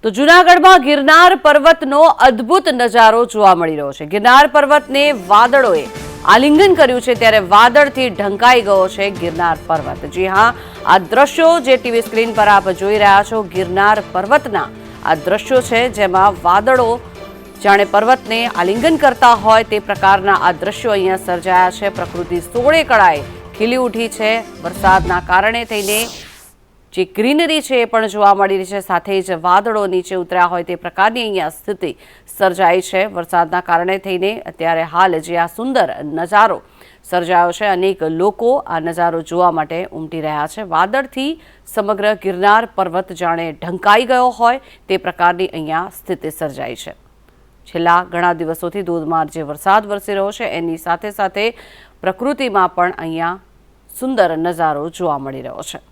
તો જૂનાગઢમાં ગિરનાર પર્વતનો અદ્ભુત નજારો જોવા મળી રહ્યો છે। ગિરનાર પર્વતને વાદળોએ આલિંગન કર્યું છે, ત્યારે વાદળથી ઢંકાઈ ગયો છે ગિરનાર પર્વત। જી હા, આ દ્રશ્યો જે ટીવી સ્ક્રીન પર આપ જોઈ રહ્યા છો, ગિરનાર પર્વતના આ દ્રશ્યો છે, જેમાં વાદળો જાણે પર્વતને આલિંગન કરતા હોય તે પ્રકારના આ દ્રશ્યો અહીંયા સર્જાયા છે। પ્રકૃતિ સોળે કળાએ ખીલી ઉઠી છે। વરસાદના કારણે થઈને જે ગ્રીનરી છે એ પણ જોવા મળી રહી છે, સાથે જ વાદળો નીચે ઉતર્યા હોય તે પ્રકારની અહીંયા સ્થિતિ સર્જાઈ છે। વરસાદના કારણે થઈને અત્યારે હાલ જે આ સુંદર નજારો સર્જાયો છે, અનેક લોકો આ નજારો જોવા માટે ઉમટી રહ્યા છે। વાદળથી સમગ્ર ગિરનાર પર્વત જાણે ઢંકાઈ ગયો હોય તે પ્રકારની અહીંયા સ્થિતિ સર્જાઈ છે। છેલ્લા ઘણા દિવસોથી ધોધમાર જે વરસાદ વરસી રહ્યો છે એની સાથે સાથે પ્રકૃતિમાં પણ અહીંયા સુંદર નજારો જોવા મળી રહ્યો છે।